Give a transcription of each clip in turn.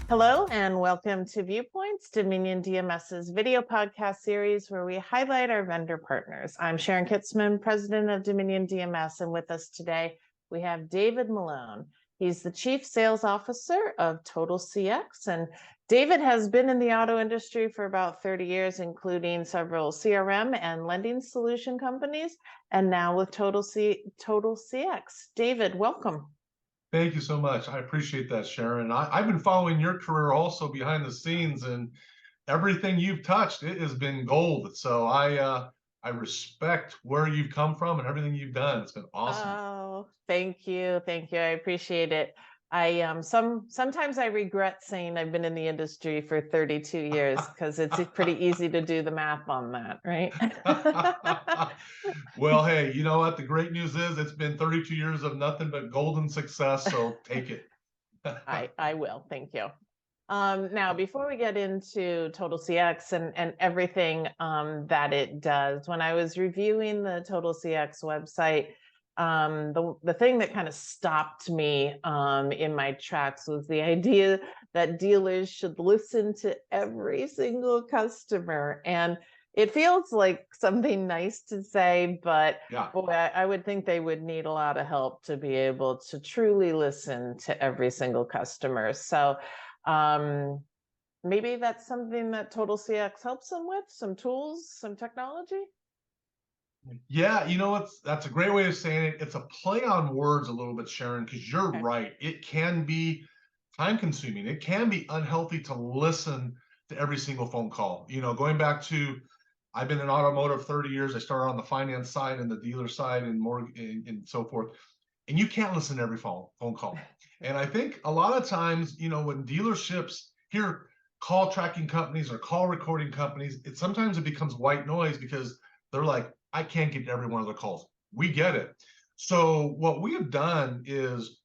Hello and welcome to Viewpoints, Dominion DMS's video podcast series where we highlight our vendor partners. I'm Sharon Kitzman, president of Dominion DMS, and with us today we have David Malone. He's the chief sales officer of TotalCX, and David has been in the auto industry for about 30 years, including several CRM and lending solution companies, and now with TotalCX. David, welcome. Thank you so much. I appreciate that, Sharon. I've been following your career also behind the scenes, and everything you've touched, it has been gold. So I respect where you've come from and everything you've done. It's been awesome. Oh, thank you. Thank you. I appreciate it. Sometimes I regret saying I've been in the industry for 32 years because it's pretty easy to do the math on that, right? Well, hey, you know what? The great news is it's been 32 years of nothing but golden success, so take it. I will. Thank you. Now, before we get into TotalCX and everything that it does, when I was reviewing the TotalCX website, the thing that kind of stopped me in my tracks was the idea that dealers should listen to every single customer. And it feels like something nice to say, but Yeah. boy, I would think they would need a lot of help to be able to truly listen to every single customer. So maybe that's something that TotalCX helps them with, some tools, some technology. Yeah, you know what? That's a great way of saying it. It's a play on words a little bit, Sharon, because you're Okay. right. It can be time consuming. It can be unhealthy to listen to every single phone call. You know, going back to, I've been in automotive 30 years. I started on the finance side and the dealer side and more and so forth. And you can't listen to every phone call. And I think a lot of times, you know, when dealerships hear call tracking companies or call recording companies, sometimes it becomes white noise because they're like, I can't get every one of their calls. We get it. So what we have done is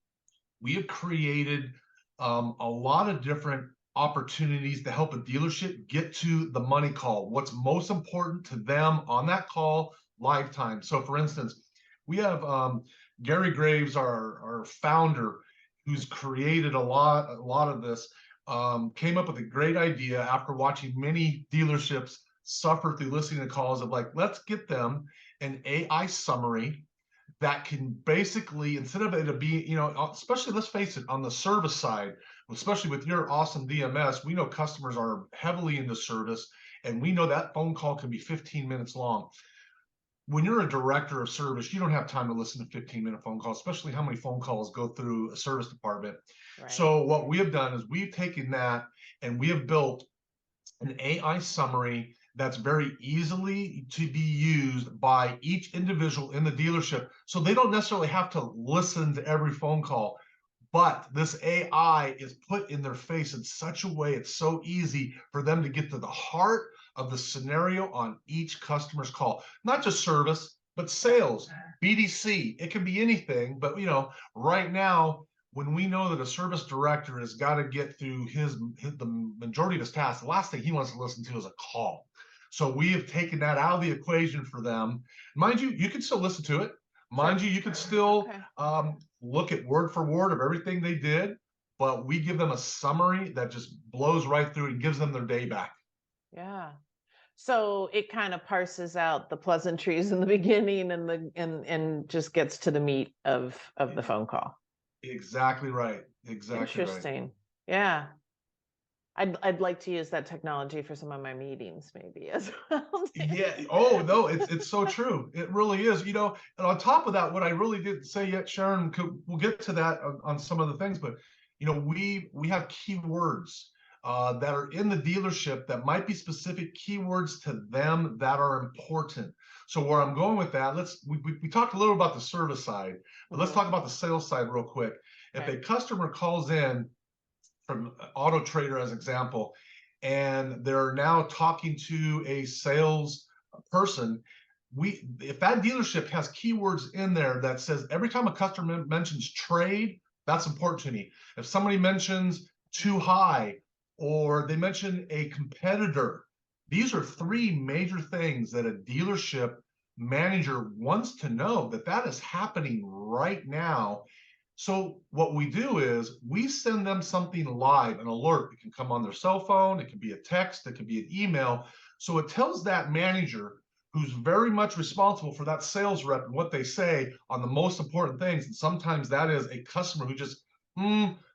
we have created a lot of different opportunities to help a dealership get to the money call, what's most important to them on that call, lifetime. So for instance, we have Gary Graves, our founder, who's created a lot of this, came up with a great idea after watching many dealerships suffer through listening to calls of like, let's get them an AI summary that can basically, instead of it be, you know, especially, let's face it, on the service side, especially with your awesome DMS, we know customers are heavily into service, and we know that phone call can be 15 minutes long. When you're a director of service, you don't have time to listen to 15-minute phone calls, especially how many phone calls go through a service department. Right. So what we have done is we've taken that and we have built an AI summary that's very easily to be used by each individual in the dealership. So they don't necessarily have to listen to every phone call, but this AI is put in their face in such a way it's so easy for them to get to the heart of the scenario on each customer's call. Not just service, but sales, BDC. It can be anything, but you know, right now, when we know that a service director has got to get through the majority of his tasks, the last thing he wants to listen to is a call. So we have taken that out of the equation for them. Mind you, you can still listen to it. Mind you, you can still look at word for word of everything they did, but we give them a summary that just blows right through and gives them their day back. Yeah. So it kind of parses out the pleasantries in the beginning and just gets to the meat of the phone call. Exactly right. Exactly Interesting. right. Yeah. I'd like to use that technology for some of my meetings maybe as well. Yeah. Oh no, it's so true. It really is. You know, and on top of that, what I really didn't say yet, Sharon, we'll get to that on some of the things, but you know, we have keywords that are in the dealership that might be specific keywords to them that are important. So where I'm going with that, we talked a little about the service side, but let's talk about the sales side real quick. If a customer calls in from Auto Trader as example, and they're now talking to a sales person, if that dealership has keywords in there that says every time a customer mentions trade, that's important to me. If somebody mentions too high or they mention a competitor, these are three major things that a dealership manager wants to know that is happening right now. So what we do is we send them something live, an alert. It can come on their cell phone, it can be a text, it can be an email. So it tells that manager, who's very much responsible for that sales rep and what they say on the most important things. And sometimes that is a customer who just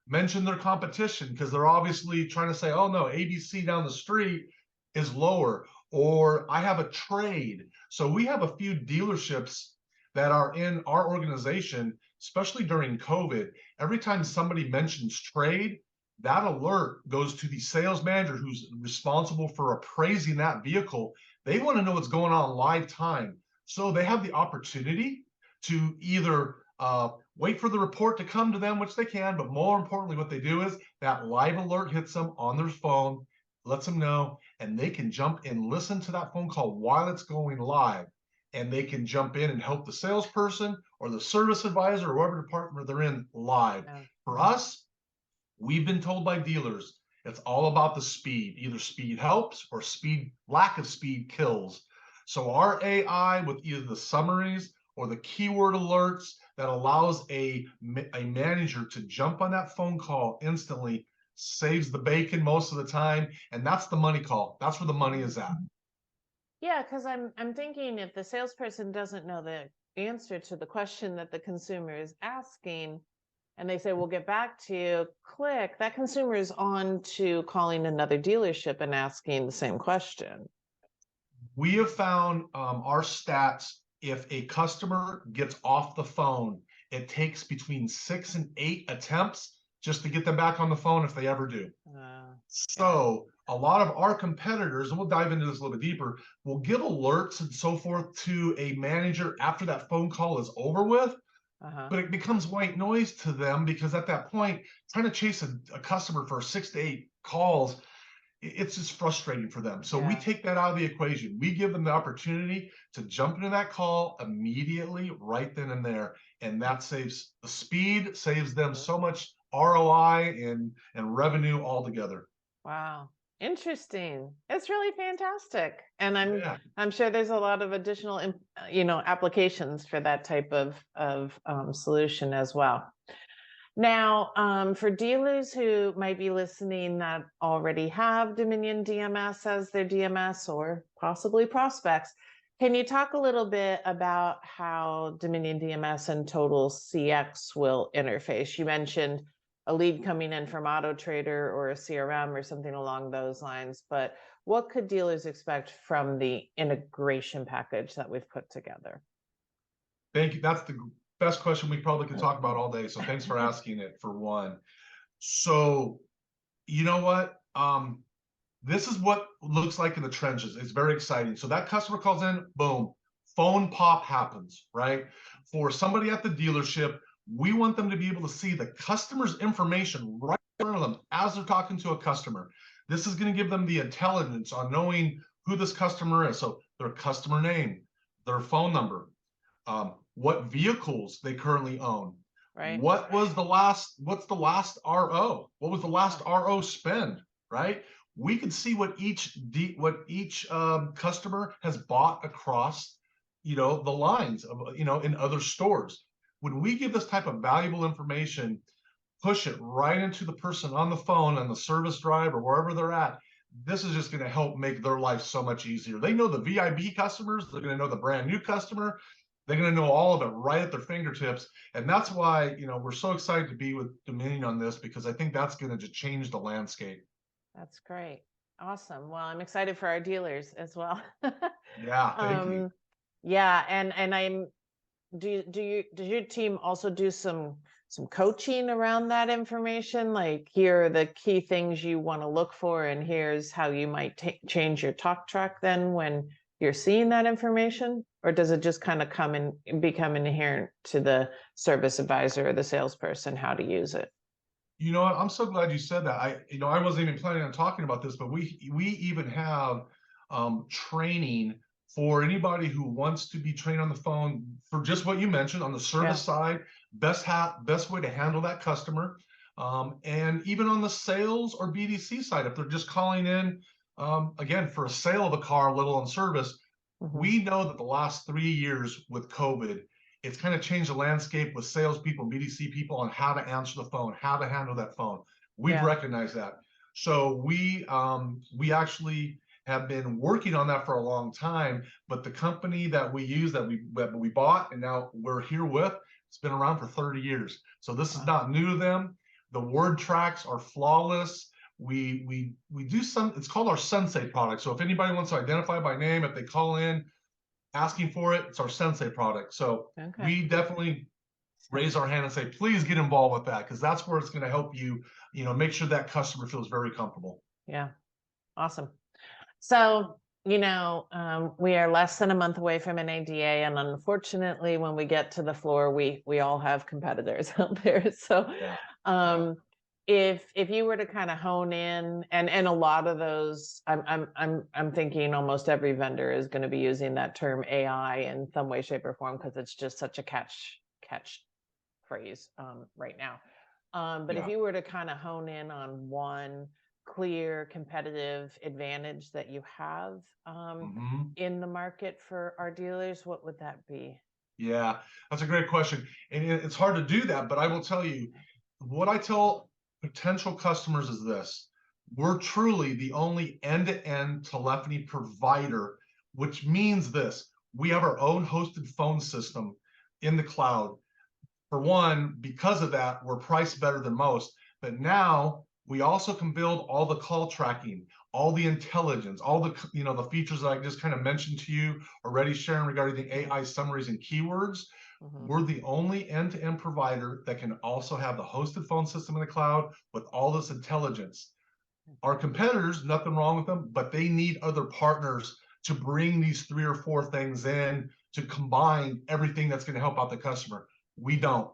mentioned their competition because they're obviously trying to say, oh no, ABC down the street is lower, or I have a trade. So we have a few dealerships that are in our organization, especially during COVID. Every time somebody mentions trade, that alert goes to the sales manager who's responsible for appraising that vehicle. They want to know what's going on live time. So they have the opportunity to either wait for the report to come to them, which they can, but more importantly, what they do is that live alert hits them on their phone, lets them know, and they can jump and listen to that phone call while it's going live. And they can jump in and help the salesperson or the service advisor or whatever department they're in live. Yeah. For us, we've been told by dealers it's all about the speed. Either speed helps or lack of speed kills. So our AI with either the summaries or the keyword alerts that allows a manager to jump on that phone call instantly saves the bacon most of the time. And that's the money call. That's where the money is at. Yeah, because I'm thinking if the salesperson doesn't know the answer to the question that the consumer is asking, and they say, we'll get back to you, click, that consumer is on to calling another dealership and asking the same question. We have found our stats, if a customer gets off the phone, it takes between 6 and 8 attempts just to get them back on the phone if they ever do. So a lot of our competitors, and we'll dive into this a little bit deeper, will give alerts and so forth to a manager after that phone call is over with. But it becomes white noise to them because at that point, trying to chase a customer for 6 to 8 calls, it's just frustrating for them. So we take that out of the equation. We give them the opportunity to jump into that call immediately, right then and there. And that saves the speed, saves them so much ROI and revenue altogether. Wow. Interesting. It's really fantastic. And I'm sure there's a lot of additional, applications for that type of solution as well. Now, for dealers who might be listening that already have Dominion DMS as their DMS or possibly prospects, can you talk a little bit about how Dominion DMS and TotalCX will interface? You mentioned a lead coming in from Auto Trader or a CRM or something along those lines, but what could dealers expect from the integration package that we've put together? Thank you. That's the best question we probably could talk about all day. So thanks for asking it, for one. So you know what? This is what looks like in the trenches. It's very exciting. So that customer calls in, boom, phone pop happens, right? For somebody at the dealership, we want them to be able to see the customer's information right in front of them as they're talking to a customer. This is going to give them the intelligence on knowing who this customer is. So their customer name, their phone number, what vehicles they currently own. Right. What's the last RO? What was the last RO spend, right? We can see what each customer has bought across, the lines of, in other stores. When we give this type of valuable information, push it right into the person on the phone and the service drive or wherever they're at, this is just going to help make their life so much easier. They know the VIB customers, they're going to know the brand new customer, they're going to know all of it right at their fingertips. And that's why, we're so excited to be with Dominion on this, because I think that's going to just change the landscape. That's great. Awesome. Well, I'm excited for our dealers as well. Yeah, thank you. Yeah, and does your team also do some coaching around that information? Like, here are the key things you want to look for, and here's how you might change your talk track then when you're seeing that information? Or does it just kind of come and become inherent to the service advisor or the salesperson how to use it? You know what? I'm so glad you said that. I wasn't even planning on talking about this, but we even have training for anybody who wants to be trained on the phone for just what you mentioned on the service side, best way to handle that customer, and even on the sales or BDC side, if they're just calling in again for a sale of a car, little on service. We know that the last 3 years with COVID, it's kind of changed the landscape with salespeople, BDC people on how to answer the phone, how to handle that phone. We've recognized that. So we actually have been working on that for a long time, but the company that we use, that we bought and now we're here with, it's been around for 30 years. So this is not new to them. The word tracks are flawless. We do some, it's called our Sensei product. So if anybody wants to identify by name, if they call in asking for it, it's our Sensei product. So we definitely raise our hand and say, please get involved with that, because that's where it's going to help you, make sure that customer feels very comfortable. Yeah. Awesome. So, we are less than a month away from an ADA, and unfortunately, when we get to the floor, we all have competitors out there. So, if you were to kind of hone in, and a lot of those, I'm thinking almost every vendor is going to be using that term AI in some way, shape, or form, because it's just such a catch phrase right now. But if you were to kind of hone in on one clear competitive advantage that you have in the market for our dealers, what would that be? Yeah, that's a great question. And it's hard to do that, but I will tell you, what I tell potential customers is this: we're truly the only end-to-end telephony provider, which means this: we have our own hosted phone system in the cloud. For one, because of that, we're priced better than most, but now we also can build all the call tracking, all the intelligence, all the the features that I just kind of mentioned to you already, Sharon, regarding the AI summaries and keywords. We're the only end-to-end provider that can also have the hosted phone system in the cloud with all this intelligence. Our competitors, nothing wrong with them, but they need other partners to bring these 3 or 4 things in to combine everything that's going to help out the customer. We don't.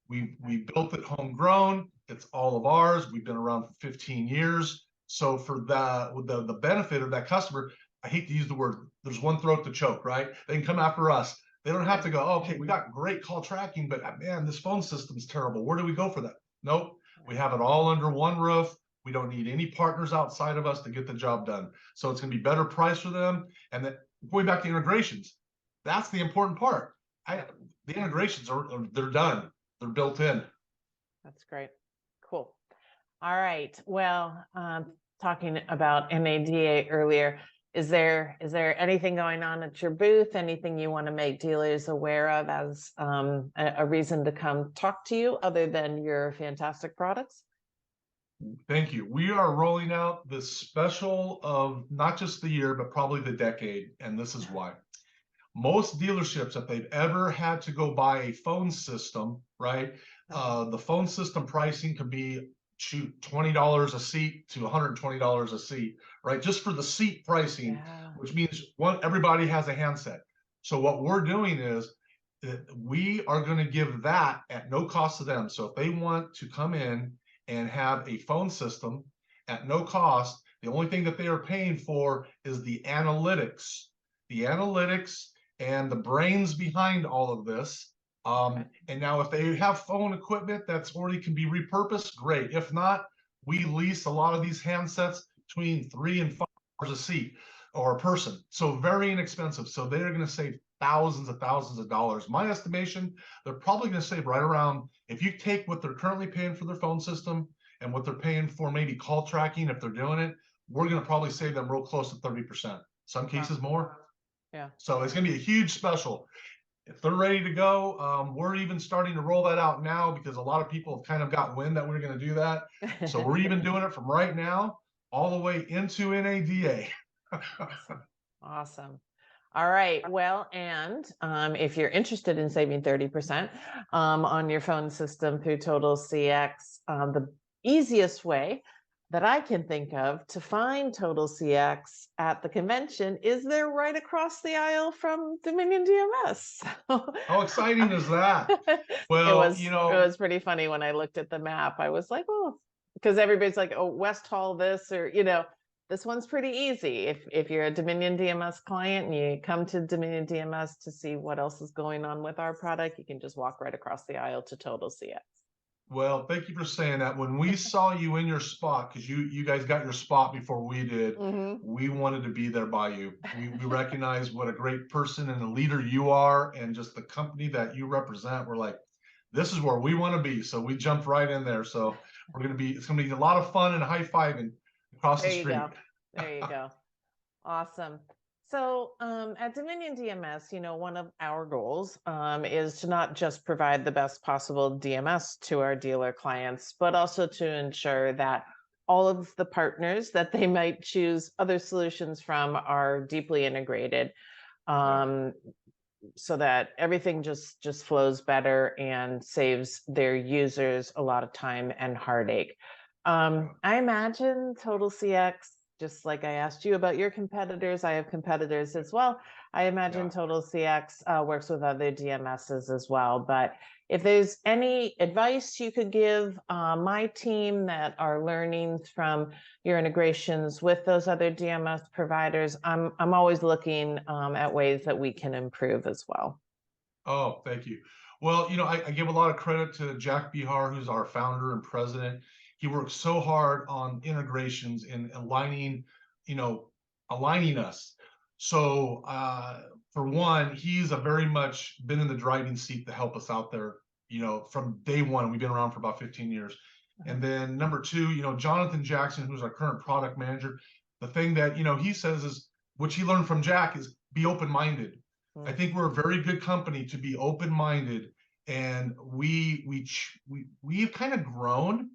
We built it homegrown. It's all of ours. We've been around for 15 years. So for the benefit of that customer, I hate to use the word, there's one throat to choke, right? They can come after us. They don't have to go, oh, okay, we got great call tracking, but man, this phone system's terrible. Where do we go for that? Nope. We have it all under one roof. We don't need any partners outside of us to get the job done. So it's going to be better price for them. And then going back to integrations, that's the important part. The integrations they're done. They're built in. That's great. Cool. All right. Well, talking about NADA earlier, is there anything going on at your booth? Anything you want to make dealers aware of as a reason to come talk to you, other than your fantastic products? Thank you. We are rolling out this special of not just the year, but probably the decade. And this is why. Most dealerships, if they've ever had to go buy a phone system, right? The phone system pricing could be $20 a seat to $120 a seat, right? Just for the seat pricing, which means everybody has a handset. So what we're doing is that we are going to give that at no cost to them. So if they want to come in and have a phone system at no cost, the only thing that they are paying for is the analytics. And the brains behind all of this. And now if they have phone equipment that's already can be repurposed, great. If not, we lease a lot of these handsets between $3 and $5 a seat or a person. So very inexpensive. So they're going to save thousands of dollars. My estimation, they're probably going to save right around, if you take what they're currently paying for their phone system and what they're paying for maybe call tracking, if they're doing it, we're going to probably save them real close to 30%. Some cases more. Yeah. So it's going to be a huge special. If they're ready to go, we're even starting to roll that out now, because a lot of people have kind of got wind that we're going to do that. So we're even doing it from right now all the way into NADA. Awesome. All right. Well, and if you're interested in saving 30% on your phone system through TotalCX, the easiest way that I can think of to find TotalCX at the convention is they're right across the aisle from Dominion DMS. How exciting is that? Well, it was pretty funny when I looked at the map. I was like, well, because everybody's like, oh, West Hall this, or, this one's pretty easy. If you're a Dominion DMS client and you come to Dominion DMS to see what else is going on with our product, you can just walk right across the aisle to TotalCX. Well, thank you for saying that. When we saw you in your spot, because you guys got your spot before we did, we wanted to be there by you. We recognize what a great person and a leader you are, and just the company that you represent. We're like, this is where we want to be. So we jumped right in there. So it's gonna be a lot of fun and high-fiving across the There you street. go. There you go. Awesome. So at Dominion DMS, one of our goals is to not just provide the best possible DMS to our dealer clients, but also to ensure that all of the partners that they might choose other solutions from are deeply integrated, so that everything just flows better and saves their users a lot of time and heartache. I imagine TotalCX, just like I asked you about your competitors, I have competitors as well. I imagine TotalCX works with other DMSs as well. But if there's any advice you could give my team that are learning from your integrations with those other DMS providers, I'm always looking at ways that we can improve as well. Oh, thank you. Well, I give a lot of credit to Jack Bihar, who's our founder and president. He works so hard on integrations and aligning us. So, for one, he's a very much been in the driving seat to help us out there, from day one. We've been around for about 15 years. And then number two, Jonathan Jackson, who's our current product manager, the thing that, he says is, which he learned from Jack, is be open-minded. I think we're a very good company to be open-minded, and we've kind of grown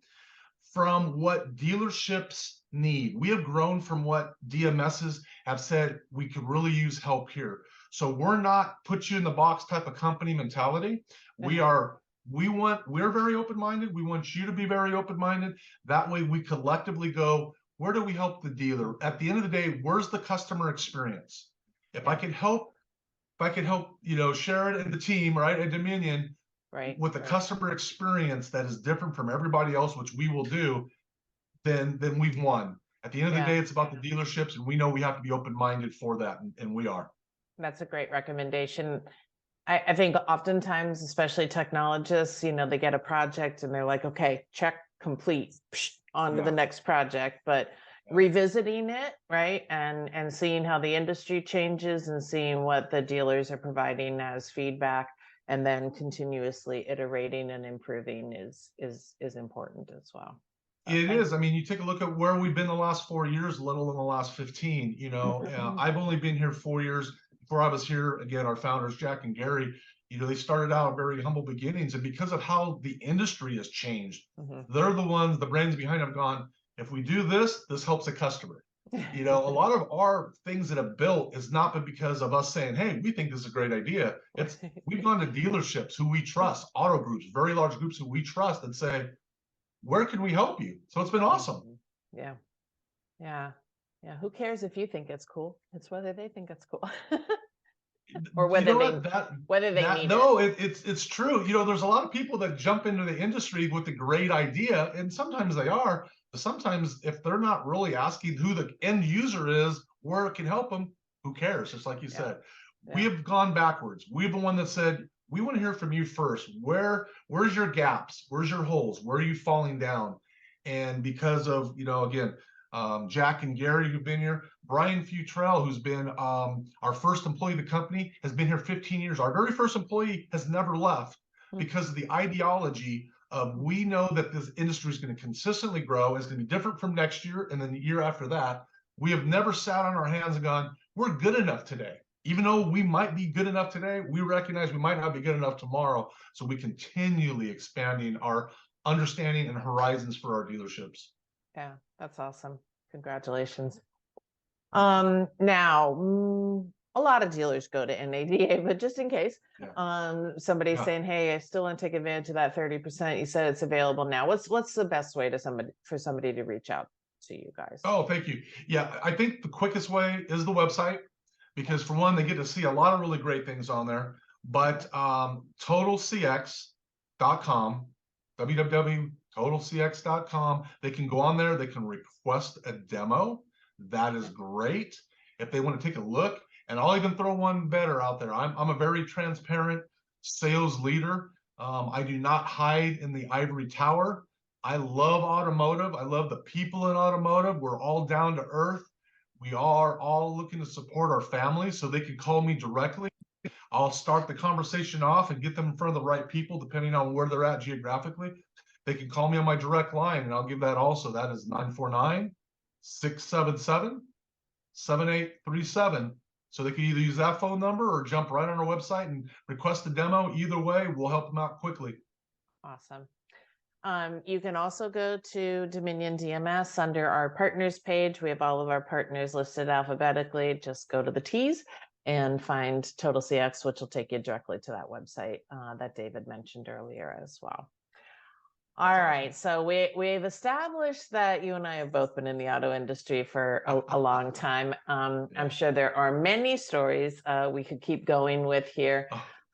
from what dealerships need. We have grown from what DMSs have said we could really use help here. So we're not put you in the box type of company mentality. We're very open-minded. We want you to be very open-minded. That way we collectively go, where do we help the dealer? At the end of the day, where's the customer experience? If I could help, Sharon and the team, right, at Dominion, with the customer experience that is different from everybody else, which we will do, then we've won. At the end of the day, it's about the dealerships, and we know we have to be open-minded for that, and we are. That's a great recommendation. I think oftentimes, especially technologists, they get a project and they're like, okay, check, complete, on to the next project. But revisiting it, right, and seeing how the industry changes and seeing what the dealers are providing as feedback, and then continuously iterating and improving is important as well. It is. I mean, you take a look at where we've been the last 4 years, let alone the last 15. I've only been here 4 years. Before I was here, again, our founders, Jack and Gary, they started out very humble beginnings, and because of how the industry has changed, they're the brains behind them gone, if we do this, this helps the customer. A lot of our things that have built has not been because of us saying, hey, we think this is a great idea. We've gone to dealerships who we trust, auto groups, very large groups who we trust, and say, where can we help you? So it's been awesome. Yeah. Who cares if you think it's cool? It's whether they think it's cool. Or whether they need it. It's true. There's a lot of people that jump into the industry with a great idea, and sometimes they are, but sometimes if they're not really asking who the end user is, where it can help them, who cares? Just like you said. We have gone backwards. We're the one that said, we want to hear from you first. Where's your gaps? Where's your holes? Where are you falling down? And because of, again, Jack and Gary, who've been here, Brian Futrell, who's been our first employee of the company, has been here 15 years. Our very first employee has never left because of the ideology of, we know that this industry is going to consistently grow. It's going to be different from next year and then the year after that. We have never sat on our hands and gone, we're good enough today. Even though we might be good enough today, we recognize we might not be good enough tomorrow. So we continually expanding our understanding and horizons for our dealerships. Yeah, that's awesome. Congratulations. Now, a lot of dealers go to NADA, but just in case, somebody's saying, hey, I still want to take advantage of that 30%. You said it's available now. What's the best way for somebody to reach out to you guys? Oh, thank you. Yeah, I think the quickest way is the website, because for one, they get to see a lot of really great things on there. But TotalCX.com, www.totalcx.com. They can go on there. They can request a demo. That is great. If they want to take a look, and I'll even throw one better out there. I'm a very transparent sales leader. I do not hide in the ivory tower. I love automotive. I love the people in automotive. We're all down to earth. We are all looking to support our families, so they can call me directly. I'll start the conversation off and get them in front of the right people, depending on where they're at geographically. They can call me on my direct line, and I'll give that also. That is 949-677-7837. So they can either use that phone number or jump right on our website and request a demo. Either way, we'll help them out quickly. Awesome. You can also go to Dominion DMS under our partners page. We have all of our partners listed alphabetically. Just go to the T's and find TotalCX, which will take you directly to that website that David mentioned earlier as well. All right, so we've established that you and I have both been in the auto industry for a long time. I'm sure there are many stories we could keep going with here.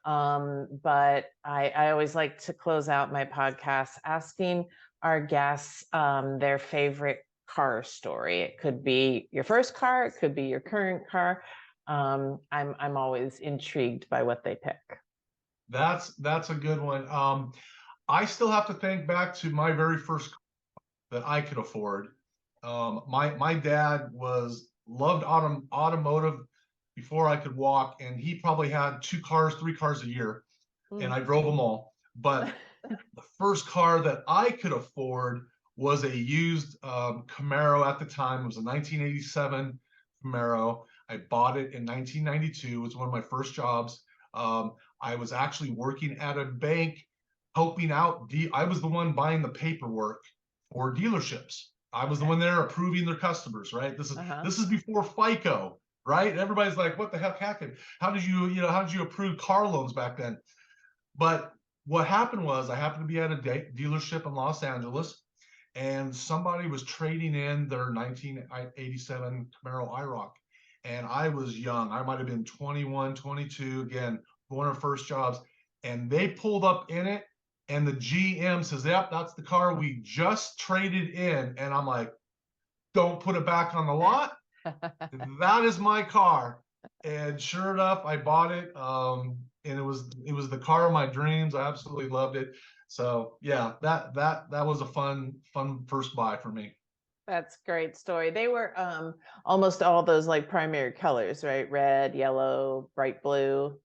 But I always like to close out my podcast asking our guests their favorite car story. It could be your first car, it could be your current car. I'm always intrigued by what they pick. That's a good one. I still have to think back to my very first car that I could afford. My dad loved automotive before I could walk, and he probably had 2 cars, 3 cars a year, and I drove them all. But the first car that I could afford was a used Camaro at the time. It was a 1987 Camaro. I bought it in 1992. It was one of my first jobs. I was actually working at a bank, helping out. I was the one buying the paperwork for dealerships. I was the one there approving their customers, right? This is before FICO, right? Everybody's like, what the heck happened? How did you approve car loans back then? But what happened was I happened to be at a dealership in Los Angeles, and somebody was trading in their 1987 Camaro IROC. And I was young. I might have been 21, 22, again, one of the first jobs. And they pulled up in it, and the GM says, yep, that's the car we just traded in. And I'm like, don't put it back on the lot. That is my car. And sure enough, I bought it. And it was the car of my dreams. I absolutely loved it. So yeah, that was a fun first buy for me. That's a great story. They were almost all those like primary colors, right? Red, yellow, bright blue.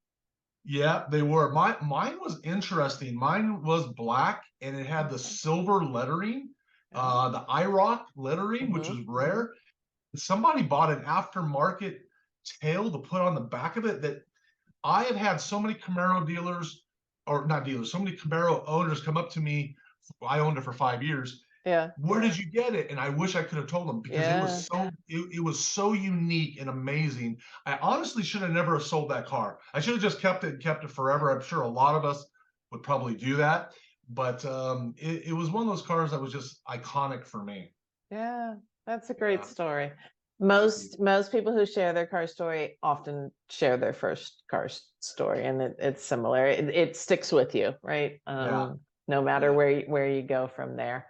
Yeah, they were. Mine was interesting. Mine was black, and it had the silver lettering, the IROC lettering, which was rare. Somebody bought an aftermarket tail to put on the back of it. That I have had so many Camaro dealers, or not dealers, so many Camaro owners come up to me. I owned it for 5 years. Yeah. Where did you get it? And I wish I could have told them, because it was so unique and amazing. I honestly should have never sold that car. I should have just kept it forever. I'm sure a lot of us would probably do that. But it was one of those cars that was just iconic for me. Yeah, that's a great story. Most people who share their car story often share their first car story, and it's similar. It sticks with you, right? No matter where you go from there.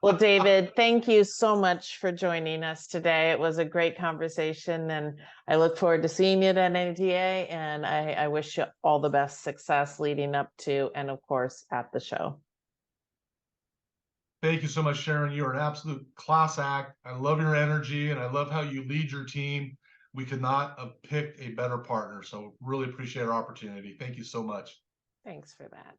Well, David, thank you so much for joining us today. It was a great conversation, and I look forward to seeing you at NADA, and I wish you all the best success leading up to, and of course, at the show. Thank you so much, Sharon. You're an absolute class act. I love your energy, and I love how you lead your team. We could not have picked a better partner, so really appreciate our opportunity. Thank you so much. Thanks for that.